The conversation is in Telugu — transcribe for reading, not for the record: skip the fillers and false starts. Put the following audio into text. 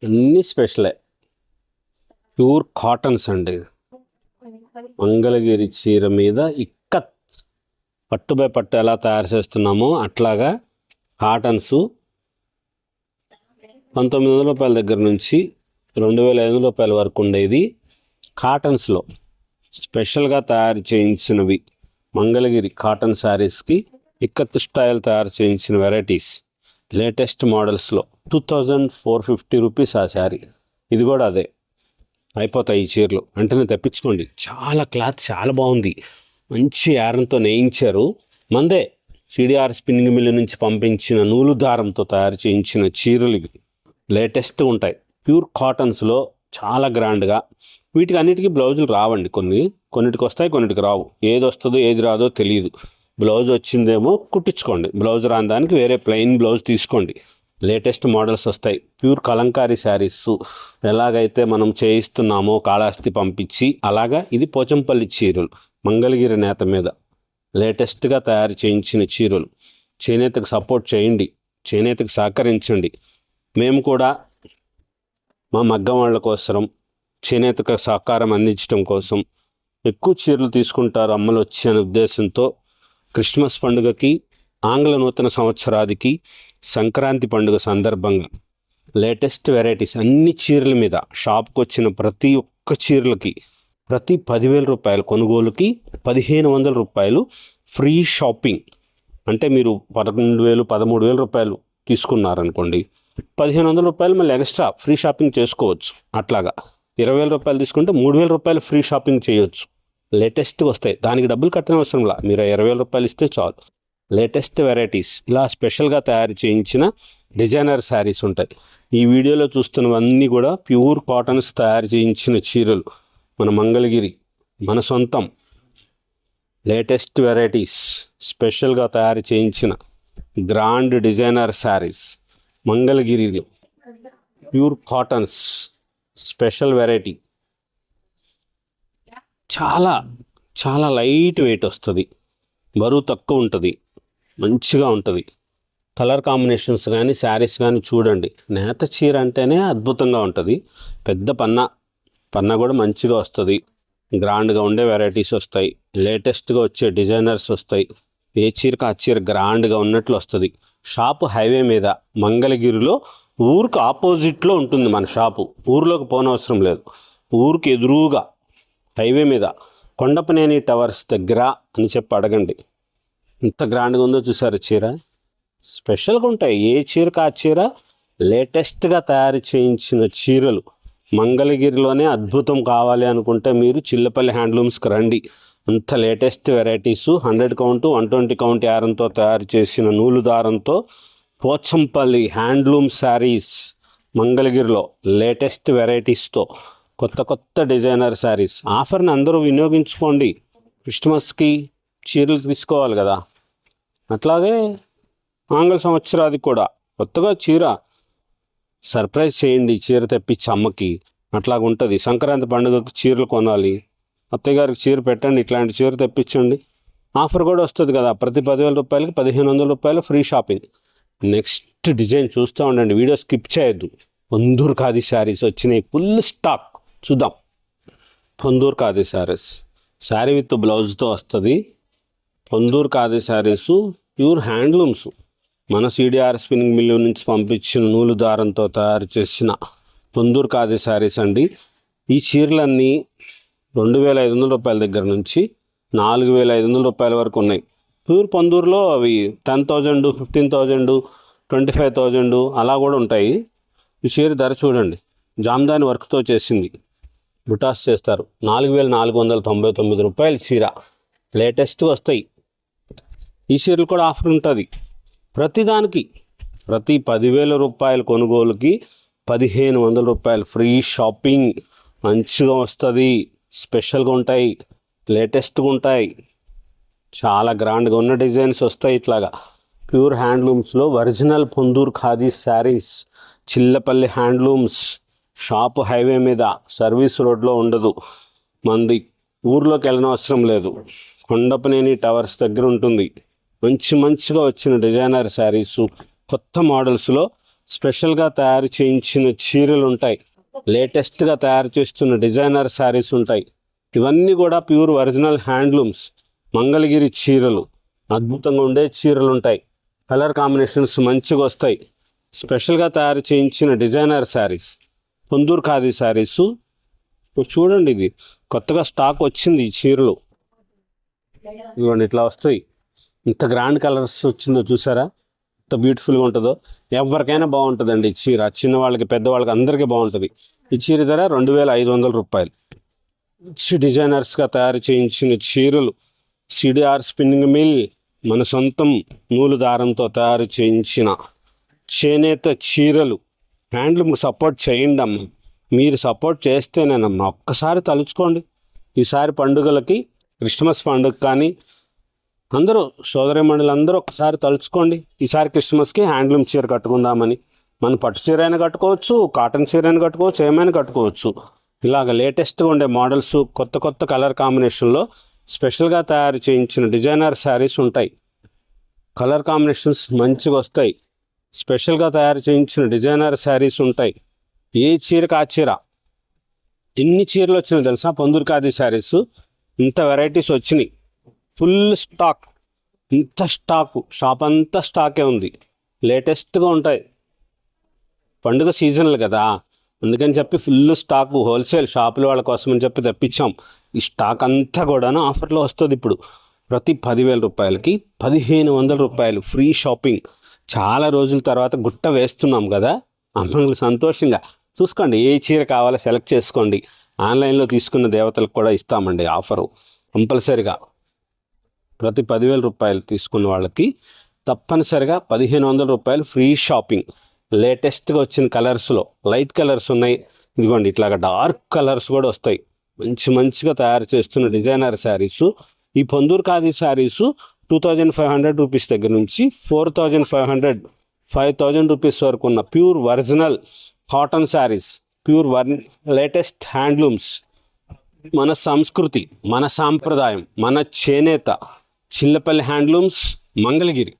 అన్నీ స్పెషలే, ప్యూర్ కాటన్స్ అండి. మంగళగిరి చీర మీద ఇక్కత్ పట్టు బై పట్టు ఎలా తయారు చేస్తున్నామో అట్లాగా కాటన్స్ 1900 రూపాయల దగ్గర నుంచి 2500 రూపాయల వరకు ఉండేది. కాటన్స్లో స్పెషల్గా తయారు చేయించినవి మంగళగిరి కాటన్ శారీస్కి ఇక్కత్ స్టైల్ తయారు చేయించిన వెరైటీస్ లేటెస్ట్ మోడల్స్లో 2450 రూపీస్ ఆ శారీ. ఇది కూడా అదే. అయిపోతాయి ఈ చీరలు వెంటనే తెప్పించుకోండి. చాలా క్లాత్ చాలా బాగుంది, మంచి యారంతో నేయించారు. మందే సిడిఆర్ స్పిన్నింగ్ మిల్లు నుంచి పంపించిన నూలు దారంతో తయారు చేయించిన చీరలు ఇవి లేటెస్ట్గా ఉంటాయి. ప్యూర్ కాటన్స్లో చాలా గ్రాండ్గా. వీటికి అన్నిటికీ బ్లౌజులు రావండి, కొన్నిటికి వస్తాయి, కొన్నిటికి రావు. ఏది వస్తుందో ఏది రాదో తెలియదు. బ్లౌజ్ వచ్చిందేమో కుట్టించుకోండి, బ్లౌజ్ రాని దానికి వేరే ప్లెయిన్ బ్లౌజ్ తీసుకోండి. లేటెస్ట్ మోడల్స్ వస్తాయి. ప్యూర్ కలంకారీ శారీస్ ఎలాగైతే మనం చేయిస్తున్నామో కాళహస్తి పంపించి, అలాగా ఇది పోచంపల్లి చీరలు మంగళగిరి నేత మీద లేటెస్ట్గా తయారు చేయించిన చీరలు. చేనేతకు సపోర్ట్ చేయండి, చేనేతకు సహకరించండి. మేము కూడా మా మగ్గం వాళ్ళ కోసం చేనేతకు సహకారం అందించడం కోసం ఎక్కువ చీరలు తీసుకుంటారు అమ్మలు వచ్చి అనే ఉద్దేశంతో క్రిస్మస్ పండుగకి, ఆంగ్ల నూతన సంవత్సరాదికి, సంక్రాంతి పండుగ సందర్భంగా లేటెస్ట్ వెరైటీస్ అన్ని చీరల మీద షాప్కి వచ్చిన ప్రతి ఒక్క చీరలకి ప్రతి 10,000 రూపాయల కొనుగోలుకి 1,500 రూపాయలు ఫ్రీ షాపింగ్. అంటే మీరు 12,000 13,000 రూపాయలు తీసుకున్నారనుకోండి, 1,500 రూపాయలు మళ్ళీ ఎక్స్ట్రా ఫ్రీ షాపింగ్ చేసుకోవచ్చు. అట్లాగా 20,000 రూపాయలు తీసుకుంటే 3,000 రూపాయలు ఫ్రీ షాపింగ్ చేయొచ్చు. లేటెస్ట్ వస్తాయి, దానికి డబ్బులు కట్టిన అవసరంలా, మీరు 20,000 రూపాయలు ఇస్తే చాలు. లేటెస్ట్ వెరైటీస్ ఇలా స్పెషల్గా తయారు చేయించిన డిజైనర్ శారీస్ ఉంటాయి. ఈ వీడియోలో చూస్తున్నవన్నీ కూడా ప్యూర్ కాటన్స్ తయారు చేయించిన చీరలు, మన మంగళగిరి మన సొంతం లేటెస్ట్ వెరైటీస్ స్పెషల్గా తయారు చేయించిన గ్రాండ్ డిజైనర్ శారీస్ మంగళగిరిలో ప్యూర్ కాటన్స్ స్పెషల్ వెరైటీ. చాలా చాలా లైట్ వెయిట్ వస్తుంది, బరువు తక్కువ ఉంటుంది, మంచిగా ఉంటుంది. కలర్ కాంబినేషన్స్ కానీ శారీస్ కానీ చూడండి. నేత చీర అంటేనే అద్భుతంగా ఉంటుంది. పెద్ద పన్నా కూడా మంచిగా వస్తుంది. గ్రాండ్గా ఉండే వెరైటీస్ వస్తాయి, లేటెస్ట్గా వచ్చే డిజైనర్స్ వస్తాయి. ఏ చీరకు ఆ చీర గ్రాండ్గా ఉన్నట్లు వస్తుంది. షాపు హైవే మీద మంగళగిరిలో ఊరికి ఆపోజిట్లో ఉంటుంది మన షాపు. ఊర్లోకి పోనవసరం లేదు, ఊరికి ఎదురుగా హైవే మీద కొండపనేని టవర్స్ దగ్గర అని చెప్పి అడగండి. ఎంత గ్రాండ్గా ఉందో చూసారు చీర. స్పెషల్గా ఉంటాయి, ఏ చీరకు ఆ చీర లేటెస్ట్గా తయారు చేయించిన చీరలు. మంగళగిరిలోనే అద్భుతం కావాలి అనుకుంటే మీరు చిల్లపల్లి హ్యాండ్లూమ్స్కి రండి. అంత లేటెస్ట్ వెరైటీసు 100 కౌంటు 120 కౌంట్ యారంతో తయారు చేసిన నూలు దారంతో పోచంపల్లి హ్యాండ్లూమ్ శారీస్ మంగళగిరిలో లేటెస్ట్ వెరైటీస్తో కొత్త డిజైనర్ శారీస్. ఆఫర్ని అందరూ వినియోగించుకోండి. క్రిస్మస్కి చీరలు తీసుకోవాలి కదా, అట్లాగే ఆంగ్ల సంవత్సరాది కూడా కొత్తగా చీర సర్ప్రైజ్ చేయండి. చీర తెప్పించి అమ్మకి అట్లాగుంటుంది. సంక్రాంతి పండుగకి చీరలు కొనాలి, అత్తయ్య గారికి చీర పెట్టండి, ఇట్లాంటి చీర తెప్పించండి. ఆఫర్ కూడా వస్తుంది కదా, ప్రతి 10,000 రూపాయలకి 1,500 రూపాయలు ఫ్రీ షాపింగ్. నెక్స్ట్ డిజైన్ చూస్తూ ఉండండి, వీడియో స్కిప్ చేయొద్దు. పొందూరు ఖాదీ శారీస్ వచ్చినాయి, ఫుల్ స్టాక్. చూద్దాం. పొందూరు ఖాదీ శారీస్, శారీ విత్ బ్లౌజ్తో వస్తుంది. పొందూరు ఖాదీ శారీసు ప్యూర్ హ్యాండ్లూమ్స్, మన సిడిఆర్ స్పిన్నింగ్ మిల్లు నుంచి పంపించిన నూలు దారంతో తయారు చేసిన పొందూరు ఖాదీ శారీస్ అండి. ఈ చీరలన్నీ 2,500 రూపాయల దగ్గర నుంచి 4,500 రూపాయల వరకు ఉన్నాయి. ప్యూర్ పొందూరులో అవి 10,000 15,000 25,000 అలా కూడా ఉంటాయి. ఈ చీర ధర చూడండి, జామ్దాని వర్క్తో చేసింది, బుటాస్ చేస్తారు. 4,499 రూపాయల చీర. లేటెస్ట్ వస్తాయి. ఈ చీరలు కూడా ఆఫర్ ఉంటుంది. ప్రతిదానికి ప్రతి 10,000 రూపాయల కొనుగోలుకి 1,500 రూపాయలు ఫ్రీ షాపింగ్. మంచిగా వస్తుంది, స్పెషల్గా ఉంటాయి, లేటెస్ట్గా ఉంటాయి, చాలా గ్రాండ్గా ఉన్న డిజైన్స్ వస్తాయి. ఇట్లాగా ప్యూర్ హ్యాండ్లూమ్స్లో original Ponduru khadi saris, Chillapalli handlooms, shop highway మీద, సర్వీస్ రోడ్లో ఉండదు. మంది ఊర్లోకి వెళ్ళనవసరం లేదు, కొండపనేని టవర్స్ దగ్గర ఉంటుంది. మంచిగా వచ్చిన డిజైనర్ శారీసు కొత్త మోడల్స్లో స్పెషల్గా తయారు చేయించిన చీరలు ఉంటాయి. లేటెస్ట్గా తయారు చేస్తున్న డిజైనర్ శారీస్ ఉంటాయి. ఇవన్నీ కూడా ప్యూర్ ఒరిజినల్ హ్యాండ్లూమ్స్ మంగళగిరి చీరలు. అద్భుతంగా ఉండే చీరలు ఉంటాయి. కలర్ కాంబినేషన్స్ మంచిగా వస్తాయి. స్పెషల్గా తయారు చేయించిన డిజైనర్ శారీస్, పొందూరు ఖాదీ శారీస్. చూడండి, ఇది కొత్తగా స్టాక్ వచ్చింది. ఈ చీరలు ఇదిగోండి ఇట్లా వస్తాయి. ఇంత గ్రాండ్ కలర్స్ వచ్చిందో చూసారా, ఎంత బ్యూటిఫుల్గా ఉంటుందో. ఎవరికైనా బాగుంటుందండి ఈ చీర. చిన్నవాళ్ళకి పెద్దవాళ్ళకి అందరికీ బాగుంటుంది. ఈ చీర ధర 2500 రూపాయలు. డిజైనర్స్గా తయారు చేయించిన చీరలు, సిడిఆర్ స్పిన్నింగ్ మిల్, మన సొంతం నూలు దారంతో తయారు చేయించిన చేనేత చీరలు. హ్యాండ్లూమ్కి సపోర్ట్ చేయండి అమ్మ. మీరు సపోర్ట్ చేస్తేనేనమ్మా. ఒక్కసారి తలుచుకోండి. ఈసారి పండుగలకి, క్రిస్మస్ పండుగ కానీ అందరూ సోదరిమణులు అందరూ ఒకసారి తలుచుకోండి. ఈసారి క్రిస్మస్కి హ్యాండ్లూమ్ చీర కట్టుకుందామని. మన పట్టు చీర అయినా కట్టుకోవచ్చు, కాటన్ చీర అయినా కట్టుకోవచ్చు, ఏమైనా కట్టుకోవచ్చు. ఇలాగ లేటెస్ట్గా ఉండే మోడల్స్, కొత్త కొత్త కలర్ కాంబినేషన్లో స్పెషల్గా తయారు చేయించిన డిజైనర్ శారీస్ ఉంటాయి. కలర్ కాంబినేషన్స్ మంచిగా వస్తాయి. స్పెషల్గా తయారు చేయించిన డిజైనర్ శారీస్ ఉంటాయి. ఏ చీరకు ఆ చీర. ఎన్ని చీరలు వచ్చినాయి తెలుసా పొందూరు ఖాదీ శారీస్. ఇంత వెరైటీస్ వచ్చినాయి. Full stock. ఇంత స్టాకు, షాప్ అంతా స్టాకే ఉంది. లేటెస్ట్గా ఉంటాయి. పండుగ సీజన్లు కదా, అందుకని చెప్పి ఫుల్ స్టాకు హోల్సేల్ షాపుల వాళ్ళ కోసం అని చెప్పి తెప్పించాం. ఈ స్టాక్ అంతా కూడాను ఆఫర్లో వస్తుంది. ఇప్పుడు ప్రతి 10,000 రూపాయలకి 1500 రూపాయలు ఫ్రీ షాపింగ్. చాలా రోజుల తర్వాత గుట్ట వేస్తున్నాం కదా, అమ్మలు సంతోషంగా చూసుకోండి. ఏ చీర కావాలో సెలెక్ట్ చేసుకోండి. ఆన్లైన్లో తీసుకున్న దేవతలకు కూడా ఇస్తామండి ఆఫరు కంపల్సరిగా. ప్రతి 10,000 రూపాయలు తీసుకున్న వాళ్ళకి తప్పనిసరిగా 1500 రూపాయలు ఫ్రీ షాపింగ్. లేటెస్ట్గా వచ్చిన కలర్స్లో లైట్ కలర్స్ ఉన్నాయి. ఇదిగోండి ఇట్లాగా డార్క్ కలర్స్ కూడా వస్తాయి. మంచిగా తయారు చేస్తున్న డిజైనర్ శారీసు. ఈ పొందూరు ఖాదీ శారీసు 2500 రూపీస్ దగ్గర నుంచి 4500, 5000 రూపీస్ వరకు ఉన్న pure original cotton saris, pure latest handlooms. మన సంస్కృతి, మన సాంప్రదాయం, మన చేనేత. చిల్లపల్లి హ్యాండ్లూమ్స్, మంగళగిరి.